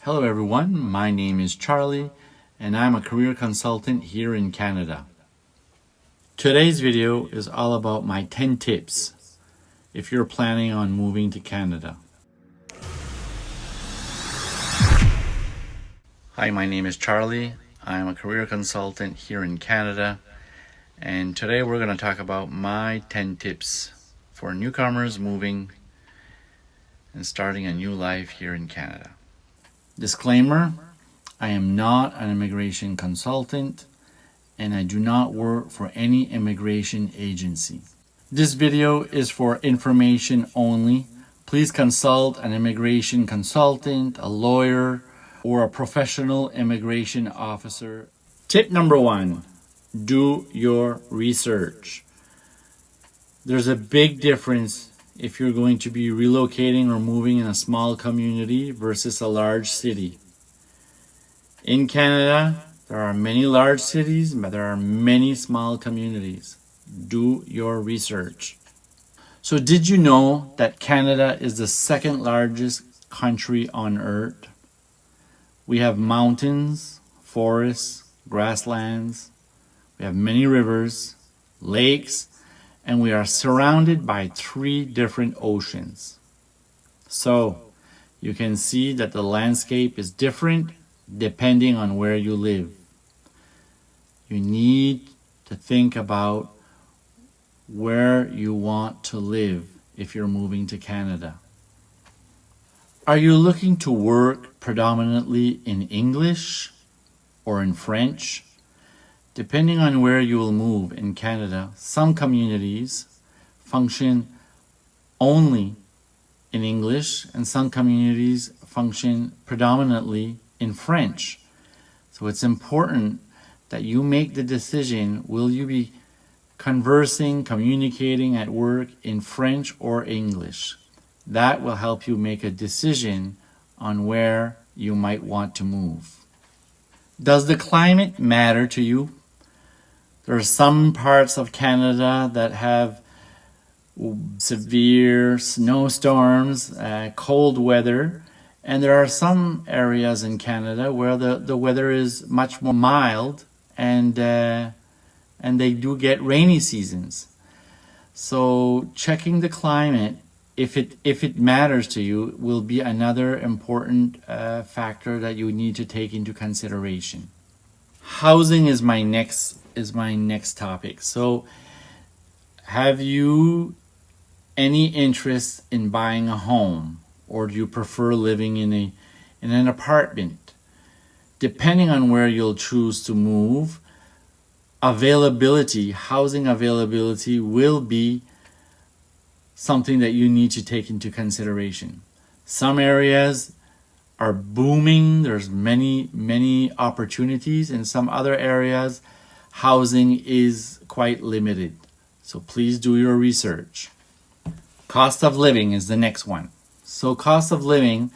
Hello everyone, my name is Charlie and I'm a career consultant here in Canada. Today's video is all about my 10 tips if you're planning on moving to Canada. Hi, my name is Charlie. I'm a career consultant here in Canada, and today we're going to talk about my 10 tips for newcomers moving and starting a new life here in Canada. Disclaimer, I am not an immigration consultant and I do not work for any immigration agency. This video is for information only. Please consult an immigration consultant, a lawyer, or a professional immigration officer. Tip number 1, do your research. There's a big difference if you're going to be relocating or moving in a small community versus a large city. In Canada, there are many large cities, but there are many small communities. Do your research. So did you know that Canada is the second largest country on earth? We have mountains, forests, grasslands. We have many rivers, lakes, and we are surrounded by 3 different oceans. So you can see that the landscape is different depending on where you live. You need to think about where you want to live if you're moving to Canada. Are you looking to work predominantly in English or in French? Depending on where you will move in Canada, some communities function only in English and some communities function predominantly in French. So it's important that you make the decision, will you be conversing, communicating at work in French or English? That will help you make a decision on where you might want to move. Does the climate matter to you? There are some parts of Canada that have severe snowstorms, cold weather, and there are some areas in Canada where the weather is much more mild and they do get rainy seasons. So checking the climate, if it matters to you, will be another important factor that you need to take into consideration. Housing is my next topic. So have you any interest in buying a home, or do you prefer living in an apartment? Depending on where you'll choose to move, housing availability will be something that you need to take into consideration. Some areas are booming, there's many opportunities. In some other areas, housing is quite limited. So please do your research. Cost of living is the next one. So cost of living,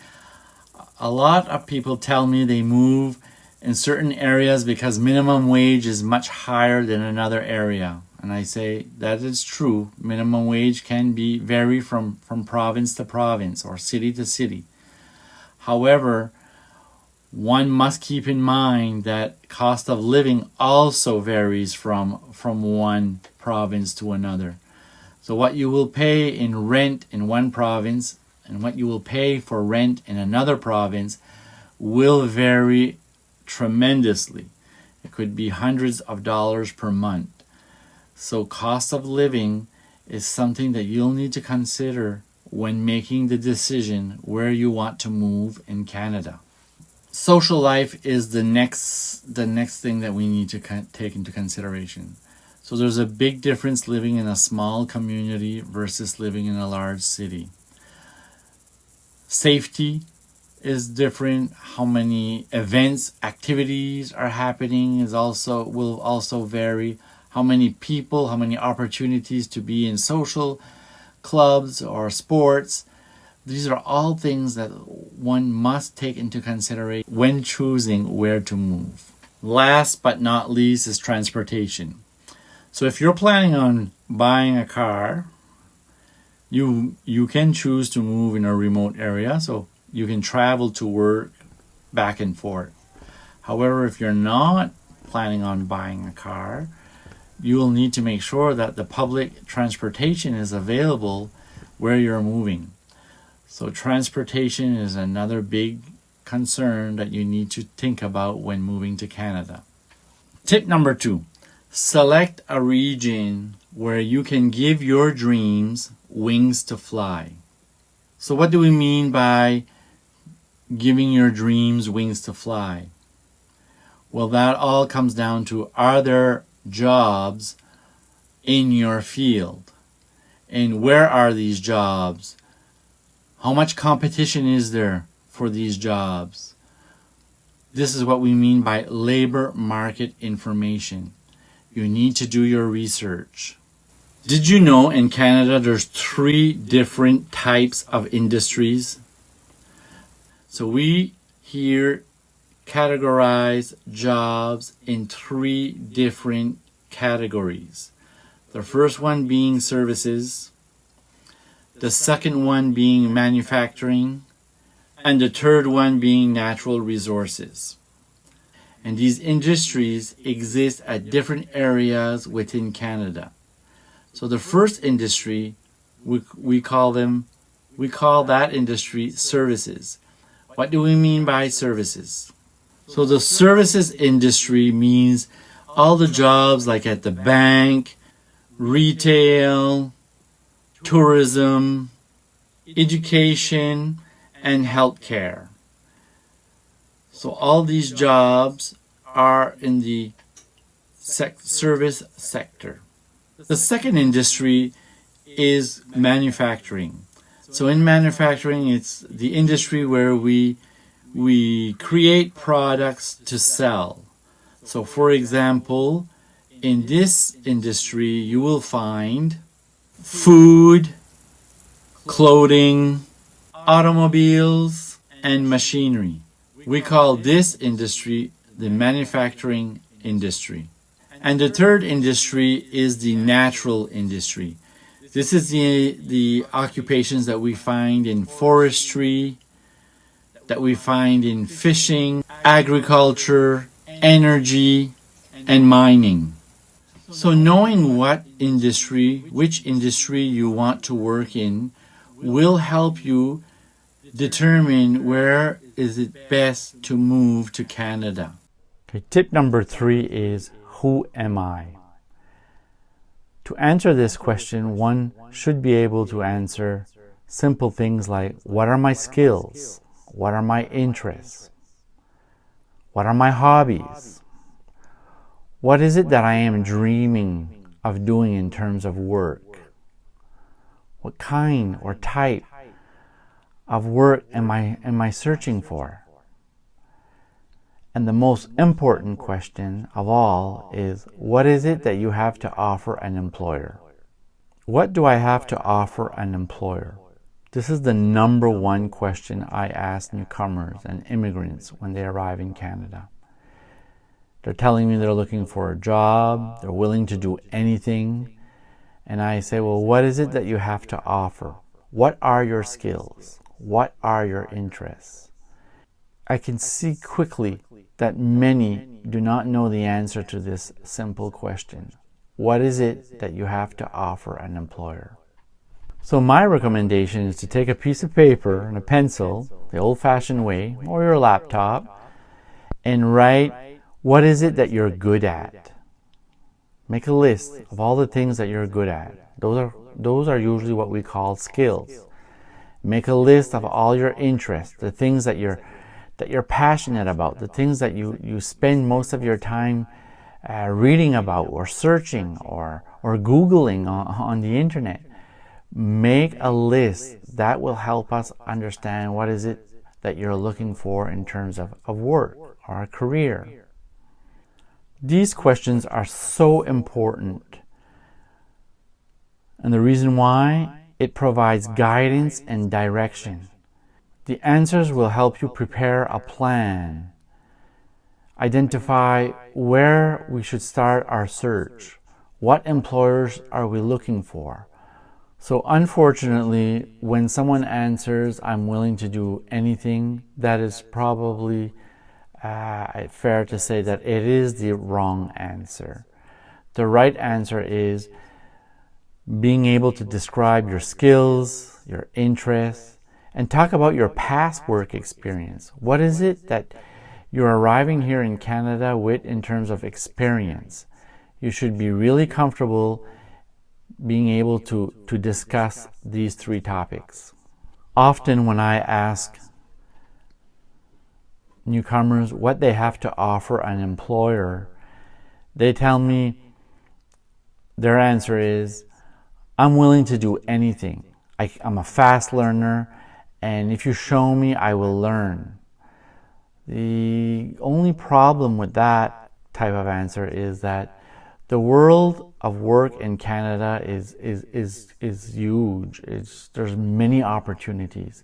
a lot of people tell me they move in certain areas because minimum wage is much higher than another area. And I say that is true. Minimum wage can vary from province to province or city to city. However, one must keep in mind that cost of living also varies from one province to another. So what you will pay in rent in one province and what you will pay for rent in another province will vary tremendously. It could be hundreds of dollars per month. So cost of living is something that you'll need to consider when making the decision where you want to move in Canada. Social life is the next thing that we need to take into consideration. So there's a big difference living in a small community versus living in a large city. Safety is different. How many events, activities are happening will also vary. How many people, how many opportunities to be in social clubs or sports. These are all things that one must take into consideration when choosing where to move. Last but not least is transportation. So if you're planning on buying a car, you can choose to move in a remote area. So you can travel to work back and forth. However, if you're not planning on buying a car, you will need to make sure that the public transportation is available where you're moving. So transportation is another big concern that you need to think about when moving to Canada. Tip number 2, select a region where you can give your dreams wings to fly. So what do we mean by giving your dreams wings to fly? Well, that all comes down to, are there jobs in your field? And where are these jobs? How much competition is there for these jobs? This is what we mean by labor market information. You need to do your research. Did you know in Canada there's 3 different types of industries? So we here categorize jobs in 3 different categories. The first one being services, the second one being manufacturing, and the third one being natural resources. And these industries exist at different areas within Canada. So the first industry, we call that industry services. What do we mean by services? So the services industry means all the jobs like at the bank, retail, tourism, education, and healthcare. So all these jobs are in the service sector. The second industry is manufacturing. So in manufacturing, it's the industry where we create products to sell. So for example, in this industry, you will find food, clothing, automobiles, and machinery. We call this industry the manufacturing industry. And the third industry is the natural industry. This is the occupations that we find in forestry, that we find in fishing, agriculture, energy, and mining. So knowing which industry you want to work in will help you determine where is it best to move to Canada. Okay, tip number 3 is, who am I? To answer this question, one should be able to answer simple things like, what are my skills? What are my interests? What are my hobbies? What is it that I am dreaming of doing in terms of work? What kind or type of work am I searching for? And the most important question of all is, what is it that you have to offer an employer? What do I have to offer an employer? This is the number 1 question I ask newcomers and immigrants when they arrive in Canada. They're telling me they're looking for a job, they're willing to do anything, and I say, well, what is it that you have to offer? What are your skills? What are your interests? I can see quickly that many do not know the answer to this simple question. What is it that you have to offer an employer? So my recommendation is to take a piece of paper and a pencil, the old-fashioned way, or your laptop, and write, what is it that you're good at? Make a list of all the things that you're good at. Those are usually what we call skills. Make a list of all your interests, the things that you're passionate about, the things that you spend most of your time reading about or searching or Googling on the internet. Make a list. That will help us understand what is it that you're looking for in terms of work or a career. These questions are so important. And the reason why, it provides guidance and direction. The answers will help you prepare a plan. Identify where we should start our search. What employers are we looking for? So unfortunately, when someone answers, I'm willing to do anything, that is probably fair to say that it is the wrong answer. The right answer is being able to describe your skills, your interests, and talk about your past work experience. What is it that you're arriving here in Canada with in terms of experience? You should be really comfortable being able to discuss these three topics. Often when I ask newcomers what they have to offer an employer, they tell me their answer is, I'm willing to do anything. I'm a fast learner, and if you show me, I will learn. The only problem with that type of answer is that the world of work in Canada is huge. There's many opportunities.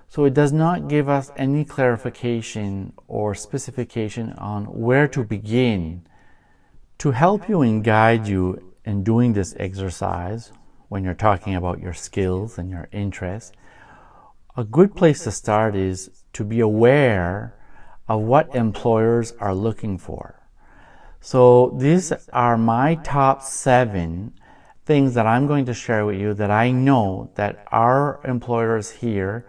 So it does not give us any clarification or specification on where to begin. To help you and guide you in doing this exercise, when you're talking about your skills and your interests, a good place to start is to be aware of what employers are looking for. So these are my top 7 things that I'm going to share with you that I know that our employers here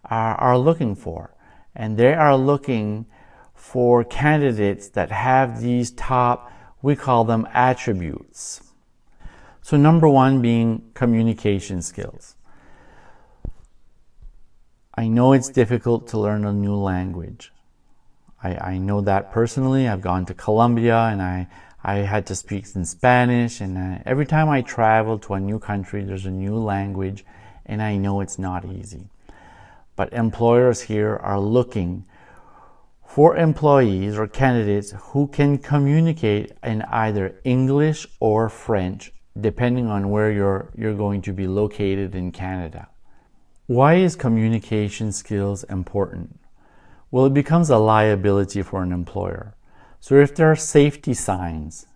are looking for. And they are looking for candidates that have these top, we call them attributes. So number 1 being communication skills. I know it's difficult to learn a new language. I know that personally. I've gone to Colombia and I had to speak in Spanish, and every time I travel to a new country, there's a new language, and I know it's not easy. But employers here are looking for employees or candidates who can communicate in either English or French, depending on where you're going to be located in Canada. Why is communication skills important? Well, it becomes a liability for an employer. So if there are safety signs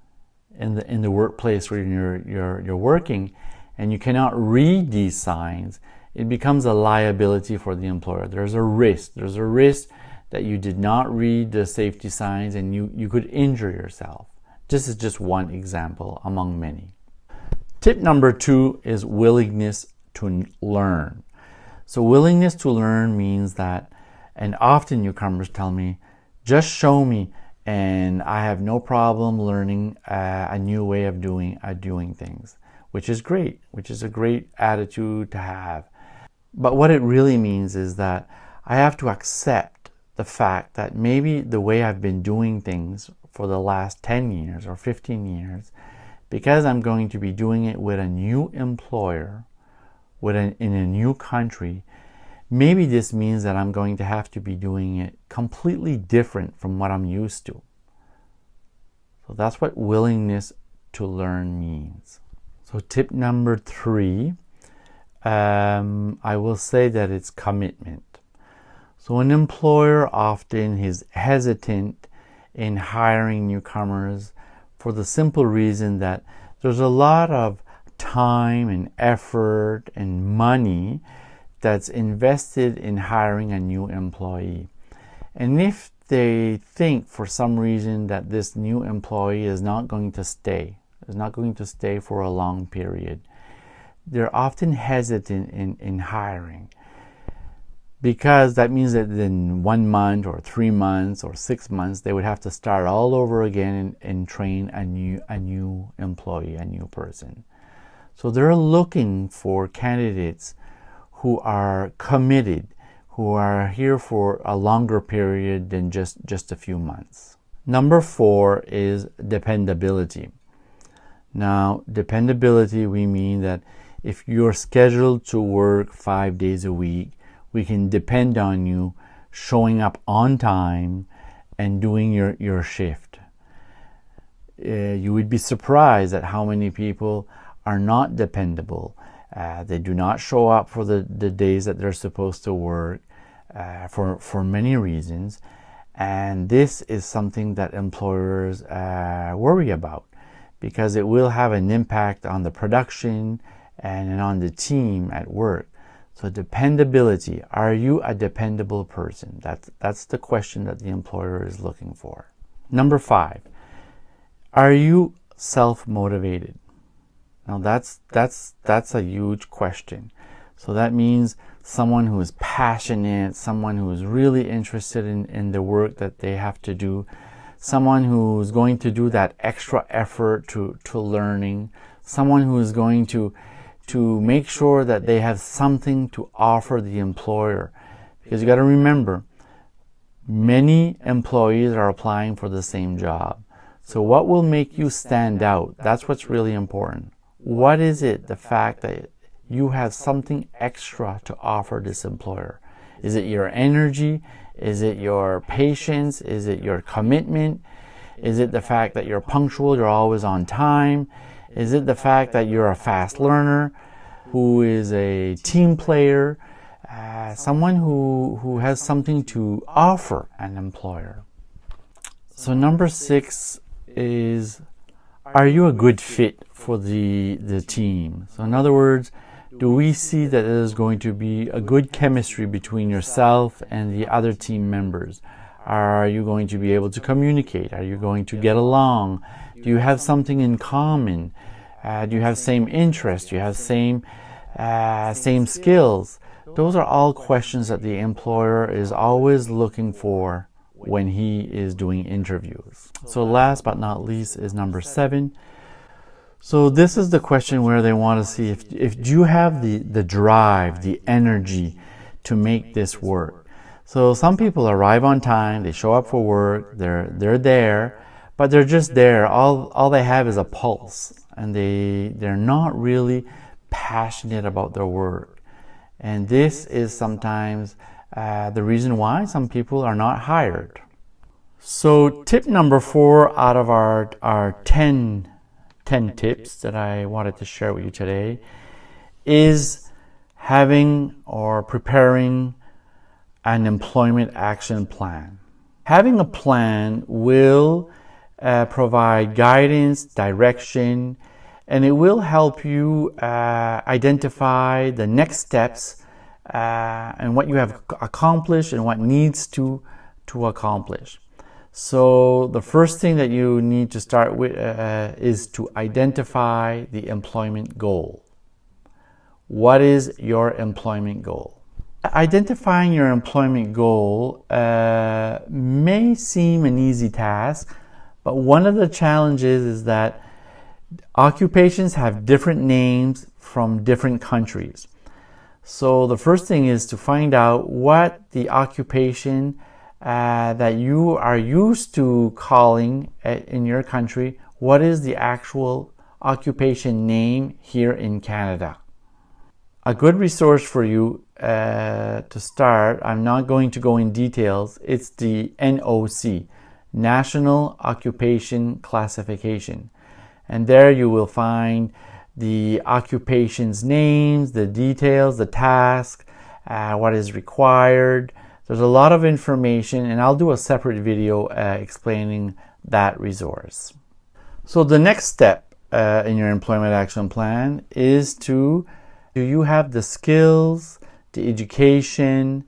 in the workplace where you're working and you cannot read these signs, it becomes a liability for the employer. There's a risk. There's a risk that you did not read the safety signs and you could injure yourself. This is just one example among many. Tip number 2 is willingness to learn. So willingness to learn means that, and often newcomers tell me, just show me and I have no problem learning a new way of doing things, which is great, which is a great attitude to have. But what it really means is that I have to accept the fact that maybe the way I've been doing things for the last 10 years or 15 years, because I'm going to be doing it with a new employer, in a new country, maybe this means that I'm going to have to be doing it completely different from what I'm used to. So that's what willingness to learn means. So tip number 3, I will say that it's commitment. So an employer often is hesitant in hiring newcomers for the simple reason that there's a lot of time and effort and money that's invested in hiring a new employee. And if they think for some reason that this new employee is not going to stay for a long period, they're often hesitant in hiring, because that means that in 1 month or 3 months or 6 months, they would have to start all over again and train a new employee, a new person. So they're looking for candidates who are committed, who are here for a longer period than just a few months. Number 4 is dependability. Now, dependability, we mean that if you're scheduled to work 5 days a week, we can depend on you showing up on time and doing your shift. You would be surprised at how many people are not dependable. They do not show up for the days that they're supposed to work for many reasons. And this is something that employers worry about, because it will have an impact on the production and on the team at work. So dependability, are you a dependable person? That's the question that the employer is looking for. Number 5, are you self-motivated? Now that's a huge question. So that means someone who is passionate, someone who is really interested in the work that they have to do, someone who's going to do that extra effort to learning, someone who is going to make sure that they have something to offer the employer. Because you got to remember, many employees are applying for the same job. So what will make you stand out? That's what's really important. What is it, the fact that you have something extra to offer this employer? Is it your energy? Is it your patience? Is it your commitment? Is it the fact that you're punctual, you're always on time? Is it the fact that you're a fast learner, who is a team player, someone who has something to offer an employer? So number 6 is, are you a good fit for the team? So in other words, do we see that there is going to be a good chemistry between yourself and the other team members? Are you going to be able to communicate? Are you going to get along? Do you have something in common? Do you have same interests? Do you have same skills? Those are all questions that the employer is always looking for when he is doing interviews. So last but not least is number 7. So this is the question where they want to see if you have the drive, the energy to make this work. So some people arrive on time, they show up for work, they're there, but they're just there. All they have is a pulse, and they're not really passionate about their work. And this is sometimes the reason why some people are not hired. So tip number 4 out of our 10 tips that I wanted to share with you today is having or preparing an employment action plan. Having a plan will provide guidance, direction, and it will help you identify the next steps and what you have accomplished and what needs to accomplish. So the first thing that you need to start with is to identify the employment goal. What is your employment goal? Identifying your employment goal may seem an easy task, but one of the challenges is that occupations have different names from different countries. So the first thing is to find out what the occupation that you are used to calling in your country, what is the actual occupation name here in Canada. A good resource for you to start, I'm not going to go in details, it's the NOC, National Occupation Classification. And there you will find the occupation's names, the details, the task, what is required. There's a lot of information, and I'll do a separate video explaining that resource. So the next step in your employment action plan is do you have the skills, the education,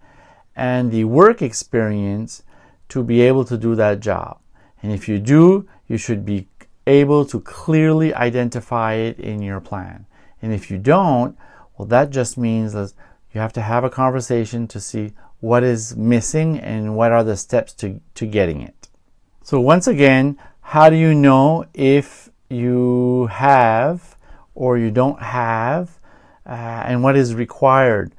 and the work experience to be able to do that job? And if you do, you should be able to clearly identify it in your plan. And if you don't, well, that just means that you have to have a conversation to see what is missing and what are the steps to getting it. So once again, how do you know if you have or you don't have and what is required?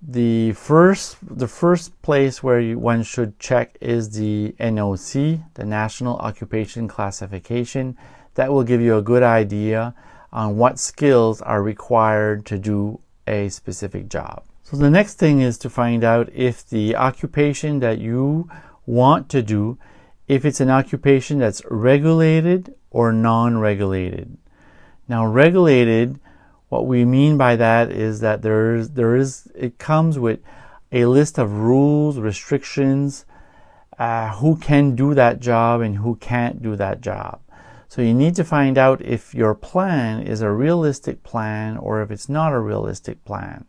The first place where one should check is the NOC, the National Occupation Classification. That will give you a good idea on what skills are required to do a specific job. So the next thing is to find out if the occupation that you want to do, if it's an occupation that's regulated or non-regulated. Now regulated, what we mean by that is that it comes with a list of rules, restrictions, who can do that job and who can't do that job. So you need to find out if your plan is a realistic plan or if it's not a realistic plan.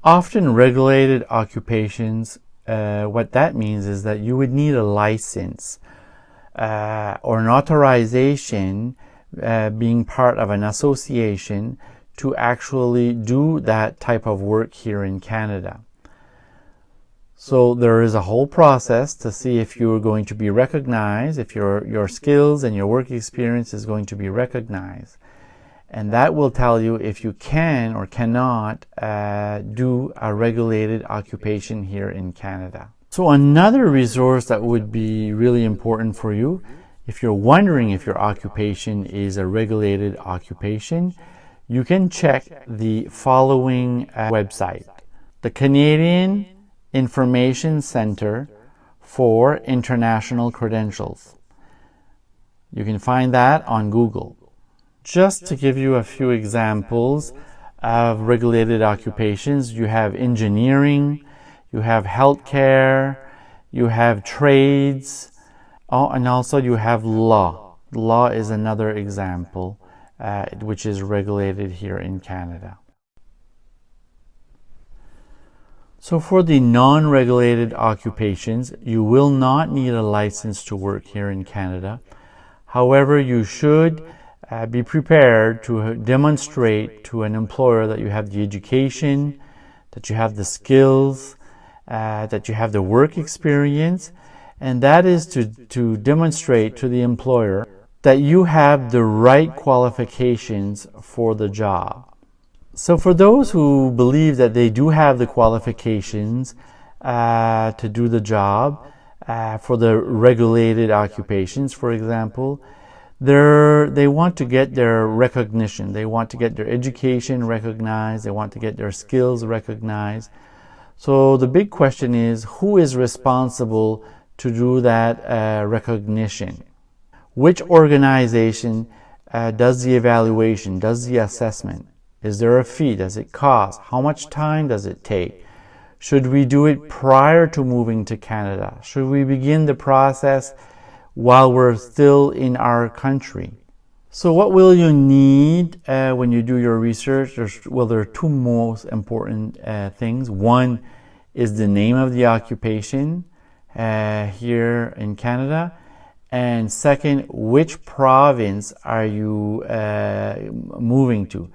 Often regulated occupations, what that means is that you would need a license or an authorization being part of an association to actually do that type of work here in Canada. So there is a whole process to see if you're going to be recognized, if your skills and your work experience is going to be recognized. And that will tell you if you can or cannot do a regulated occupation here in Canada. So another resource that would be really important for you, if you're wondering if your occupation is a regulated occupation, you can check the following website. The Canadian Information Center for International Credentials. You can find that on Google. Just to give you a few examples of regulated occupations, you have engineering, you have healthcare, you have trades, and also you have law. Law is another example which is regulated here in Canada. So for the non-regulated occupations, you will not need a license to work here in Canada. However, you should be prepared to demonstrate to an employer that you have the education, that you have the skills, that you have the work experience, and that is to demonstrate to the employer that you have the right qualifications for the job. So for those who believe that they do have the qualifications to do the job, for the regulated occupations, for example, they want to get their recognition. They want to get their education recognized. They want to get their skills recognized. So the big question is, who is responsible to do that recognition? Which organization does the evaluation, does the assessment? Is there a fee? Does it cost? How much time does it take? Should we do it prior to moving to Canada? Should we begin the process while we're still in our country? So what will you need when you do your research? There are two most important things. One is the name of the occupation here in Canada. And second, which province are you moving to?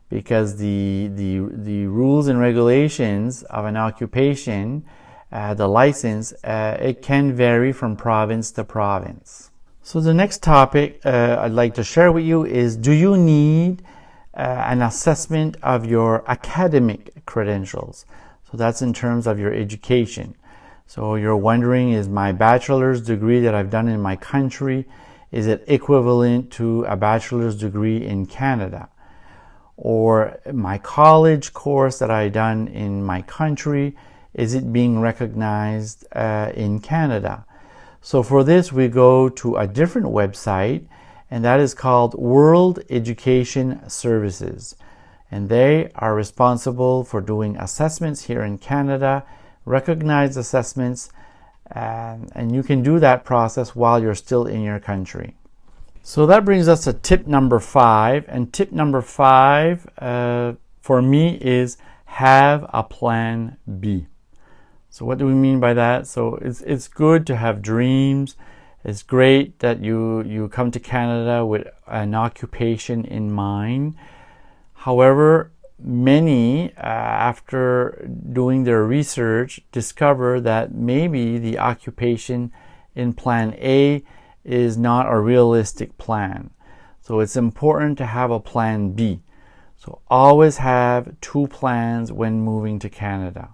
Because the rules and regulations of an occupation, the license, it can vary from province to province. So the next topic I'd like to share with you is, do you need an assessment of your academic credentials? So that's in terms of your education. So you're wondering, is my bachelor's degree that I've done in my country, is it equivalent to a bachelor's degree in Canada? Or my college course that I done in my country, is it being recognized in Canada? So for this, we go to a different website, and that is called World Education Services. And they are responsible for doing assessments here in Canada, recognized assessments, and you can do that process while you're still in your country. So that brings us to tip number 5. And tip number 5 for me is have a plan B. So what do we mean by that? So it's good to have dreams. It's great that you come to Canada with an occupation in mind. However, many, after doing their research, discover that maybe the occupation in plan A is not a realistic plan. So it's important to have a plan B. So always have 2 plans when moving to Canada.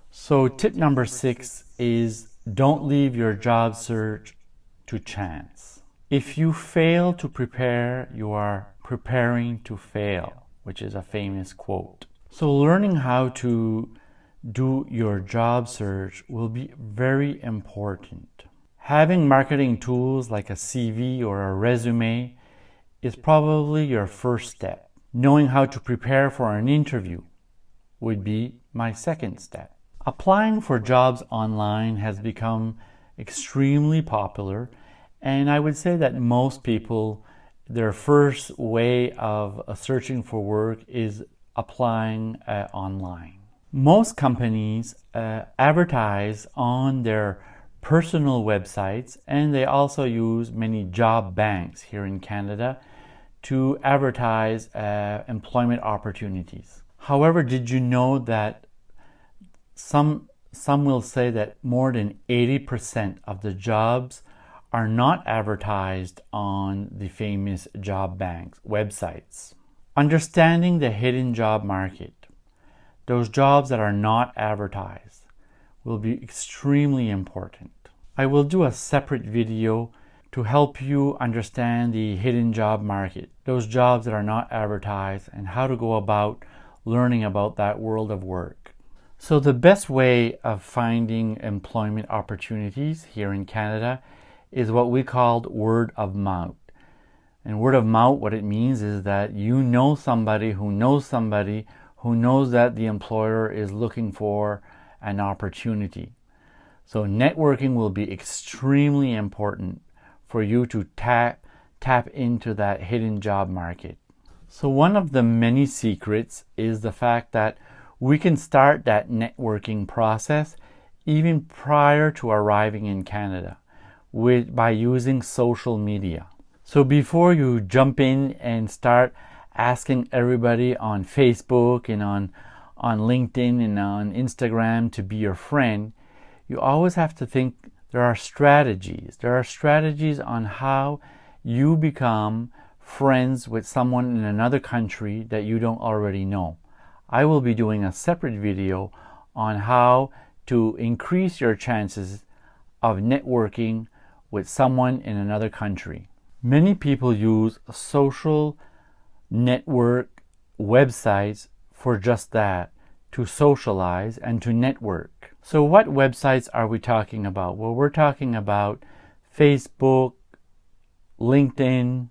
So tip number 6 is, don't leave your job search to chance. If you fail to prepare, you are preparing to fail, which is a famous quote. So learning how to do your job search will be very important. Having marketing tools like a CV or a resume is probably your first step. Knowing how to prepare for an interview would be my second step. Applying for jobs online has become extremely popular, And I would say that most people, their first way of searching for work is applying online. Most companies advertise on their personal websites, and they also use many job banks here in Canada to advertise employment opportunities. However, did you know that some will say that more than 80% of the jobs are not advertised on the famous job banks websites? Understanding the hidden job market, those jobs that are not advertised, will be extremely important. I will do a separate video to help you understand the hidden job market, those jobs that are not advertised, and how to go about learning about that world of work. So the best way of finding employment opportunities here in Canada is what we call word of mouth. And word of mouth, what it means is that you know somebody who knows that the employer is looking for an opportunity. So networking will be extremely important for you to tap into that hidden job market. So one of the many secrets is the fact that we can start that networking process even prior to arriving in Canada by using social media. So before you jump in and start asking everybody on Facebook and on LinkedIn and on Instagram to be your friend, you always have to think there are strategies. There are strategies on how you become friends with someone in another country that you don't already know. I will be doing a separate video on how to increase your chances of networking with someone in another country. Many people use social network websites for just that, to socialize and to network. So what websites are we talking about? Well, we're talking about Facebook, LinkedIn,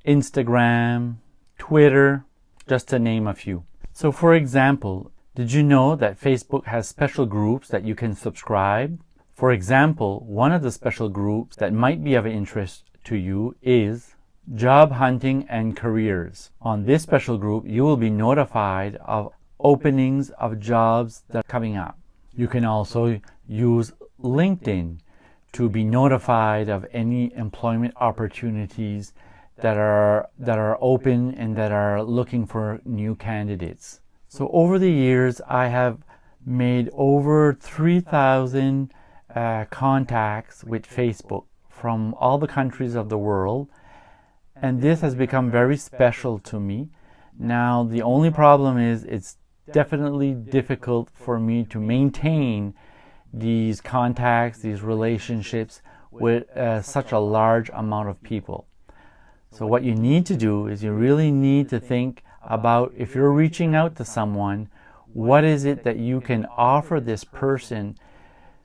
Instagram, Twitter, just to name a few. So for example, did you know that Facebook has special groups that you can subscribe? For example, one of the special groups that might be of interest to you is Job Hunting and Careers. On this special group, you will be notified of openings of jobs that are coming up. You can also use LinkedIn to be notified of any employment opportunities that are open and that are looking for new candidates. So over the years, I have made over 3,000 contacts with Facebook from all the countries of the world, and this has become very special to me. Now, the only problem is it's definitely difficult for me to maintain these contacts, these relationships with such a large amount of people. So what you need to do is you really need to think about, if you're reaching out to someone, what is it that you can offer this person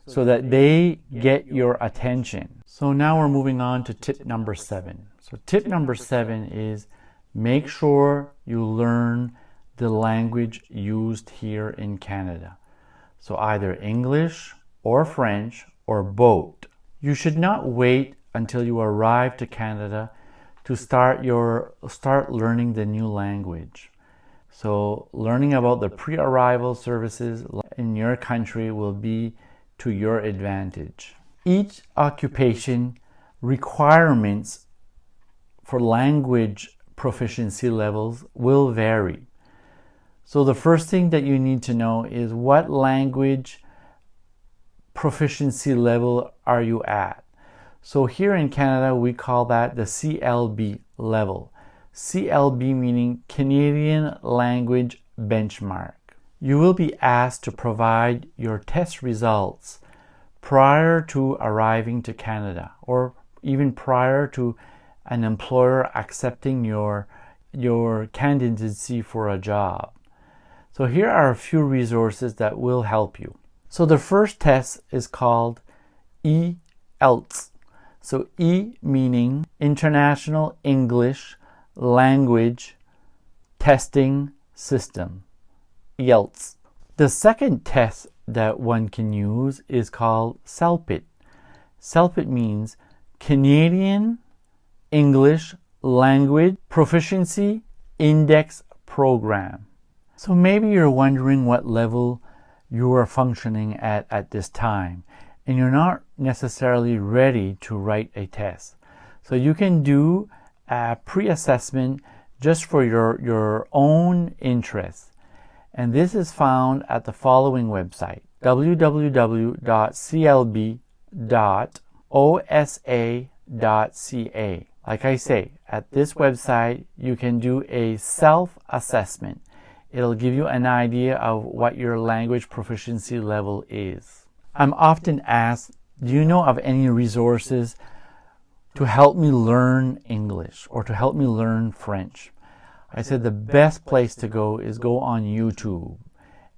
so that they get your attention. So now we're moving on to tip number 7. So tip number 7 is make sure you learn the language used here in Canada. So either English or French or both. You should not wait until you arrive to Canada to start learning the new language. So learning about the pre-arrival services in your country will be to your advantage. Each occupation requirements for language proficiency levels will vary. So the first thing that you need to know is what language proficiency level are you at? So here in Canada, we call that the CLB level. CLB meaning Canadian Language Benchmark. You will be asked to provide your test results prior to arriving to Canada, or even prior to an employer accepting your candidacy for a job. So here are a few resources that will help you. So the first test is called IELTS. So E meaning International English Language Testing System, IELTS. The second test that one can use is called CELPIT. CELPIT means Canadian English Language Proficiency Index Program. So maybe you're wondering what level you are functioning at this time, and you're not necessarily ready to write a test. So you can do a pre-assessment just for your own interests. And this is found at the following website, www.clb.osa.ca. Like I say, at this website, you can do a self-assessment. It'll give you an idea of what your language proficiency level is. I'm often asked, do you know of any resources to help me learn English or to help me learn French? I said the best place to go is go on YouTube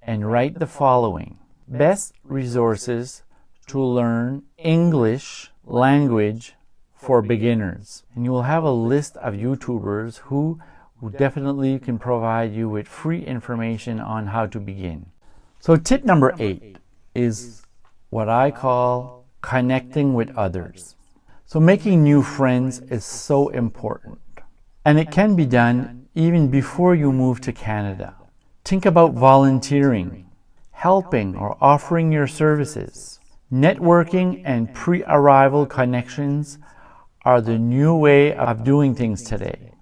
and write the following: best resources to learn English language for beginners. And you will have a list of YouTubers who definitely can provide you with free information on how to begin. So tip number 8 is what I call connecting with others. So making new friends is so important. And it can be done even before you move to Canada. Think about volunteering, helping or offering your services. Networking and pre-arrival connections are the new way of doing things today.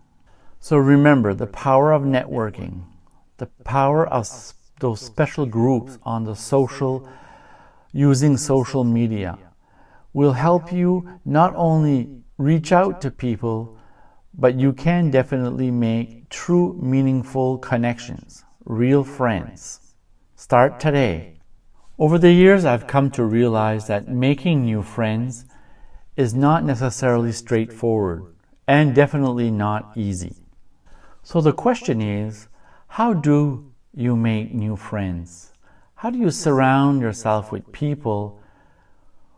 So remember the power of networking, the power of those special groups on the using social media will help you not only reach out to people, but you can definitely make true meaningful connections, real friends. Start today. Over the years, I've come to realize that making new friends is not necessarily straightforward and definitely not easy. So the question is, how do you make new friends? How do you surround yourself with people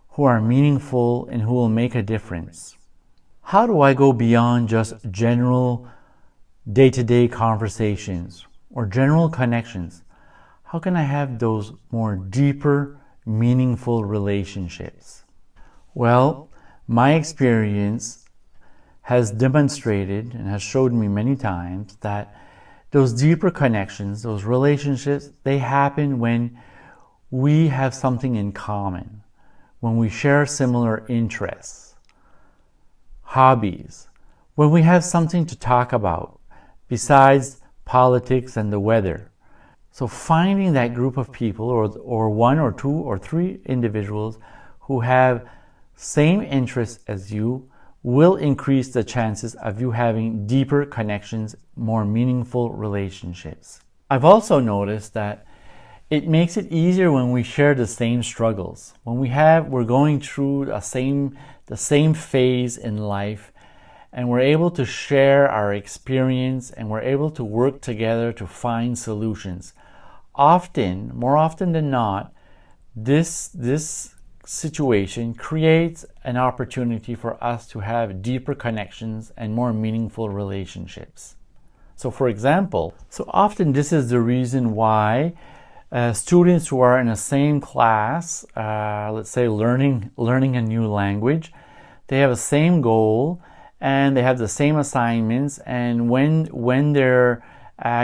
who are meaningful and who will make a difference? How do I go beyond just general day-to-day conversations or general connections? How can I have those more deeper, meaningful relationships? Well, my experience has demonstrated and has showed me many times that those deeper connections, those relationships, they happen when we have something in common, when we share similar interests, hobbies, when we have something to talk about besides politics and the weather. So finding that group of people or one or two or three individuals who have same interests as you will increase the chances of you having deeper connections, more meaningful relationships. I've also noticed that it makes it easier when we share the same struggles. When we're going through the same phase in life, and we're able to share our experience and we're able to work together to find solutions. More often than not, this situation creates an opportunity for us to have deeper connections and more meaningful relationships. So for example, often this is the reason why students who are in the same class, let's say learning a new language, they have the same goal and they have the same assignments, and when they're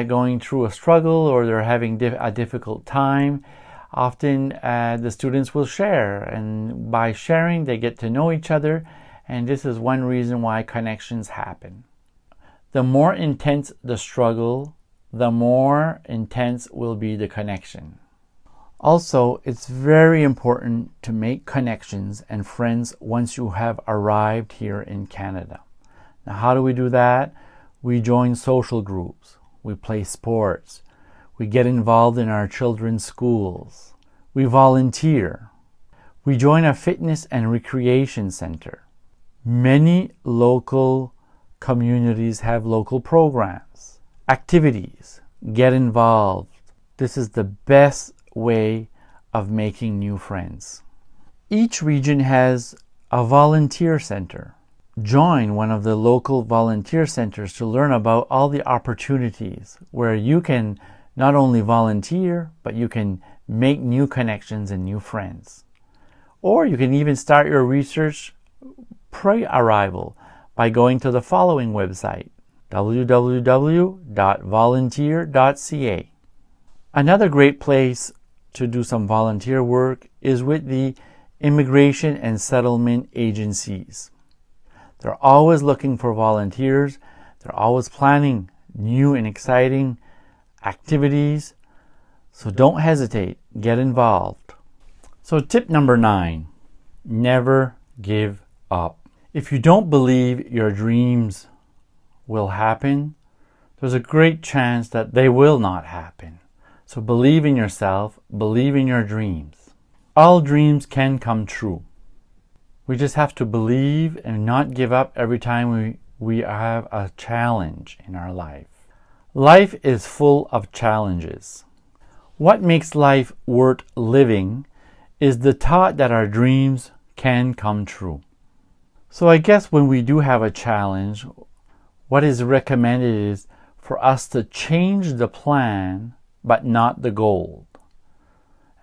going through a struggle or they're having a difficult time, often the students will share, and by sharing they get to know each other, and this is one reason why connections happen. The more intense the struggle, the more intense will be the connection. Also, it's very important to make connections and friends once you have arrived here in Canada. Now, how do we do that? We join social groups, we play sports, we get involved in our children's schools, we volunteer, we join a fitness and recreation center. Many local communities have local programs, activities. Get involved. This is the best way of making new friends. Each region has a volunteer center. Join one of the local volunteer centers to learn about all the opportunities where you can not only volunteer, but you can make new connections and new friends. Or you can even start your research pre-arrival by going to the following website, www.volunteer.ca. Another great place to do some volunteer work is with the immigration and settlement agencies. They're always looking for volunteers. They're always planning new and exciting activities. So don't hesitate. Get involved. So tip number 9, never give up. If you don't believe your dreams will happen, there's a great chance that they will not happen. So believe in yourself, believe in your dreams. All dreams can come true. We just have to believe and not give up every time we have a challenge in our life. Life is full of challenges. What makes life worth living is the thought that our dreams can come true. So I guess when we do have a challenge, what is recommended is for us to change the plan, but not the goal.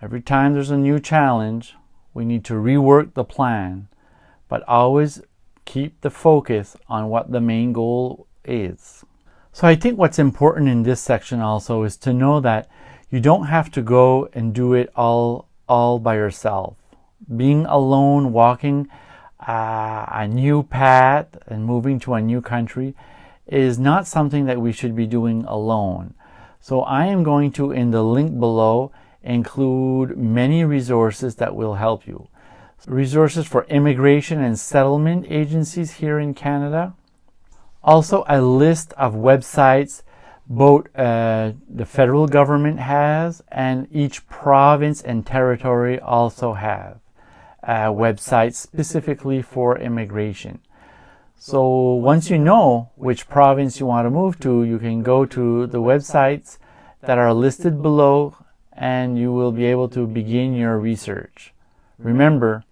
Every time there's a new challenge, we need to rework the plan, but always keep the focus on what the main goal is. So I think what's important in this section also is to know that you don't have to go and do it all by yourself. Being alone, walking a new path and moving to a new country is not something that we should be doing alone. So I am going to, in the link below, include many resources that will help you. Resources for immigration and settlement agencies here in Canada. Also a list of websites both the federal government has and each province and territory also have websites specifically for immigration. So once you know which province you want to move to, you can go to the websites that are listed below and you will be able to begin your research. Remember,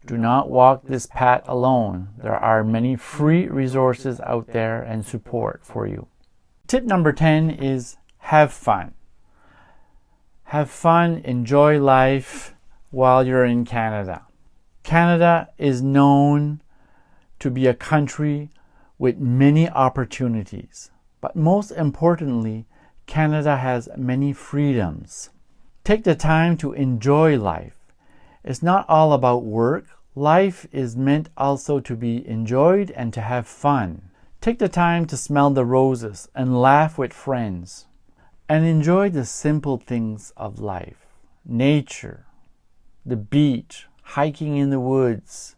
do not walk this path alone. There are many free resources out there and support for you. Tip number 10 is have fun. Have fun, enjoy life while you're in Canada. Canada is known to be a country with many opportunities, but most importantly, Canada has many freedoms. Take the time to enjoy life. It's not all about work. Life is meant also to be enjoyed and to have fun. Take the time to smell the roses and laugh with friends and enjoy the simple things of life. Nature, the beach, hiking in the woods.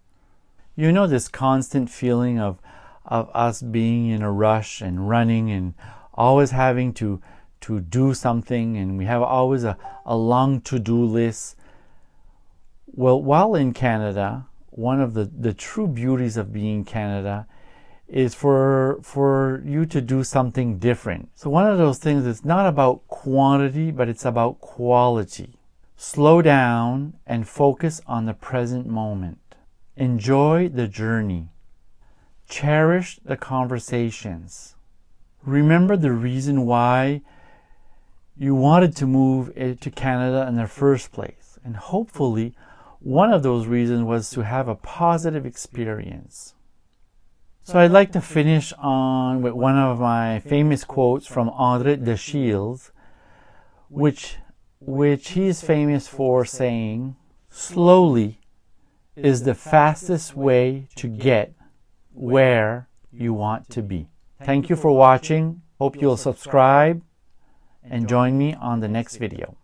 You know this constant feeling of us being in a rush and running and always having to do something, and we have always a long to-do list. Well, while in Canada, one of the true beauties of being in Canada is for you to do something different. So one of those things is not about quantity, but it's about quality. Slow down and focus on the present moment. Enjoy the journey. Cherish the conversations. Remember the reason why you wanted to move to Canada in the first place. And hopefully, one of those reasons was to have a positive experience. So I'd like to finish on with one of my famous quotes from André de Shields, which he is famous for saying, "Slowly is the fastest way to get where you want to be." Thank you for watching. Hope you'll subscribe and join me on the next video.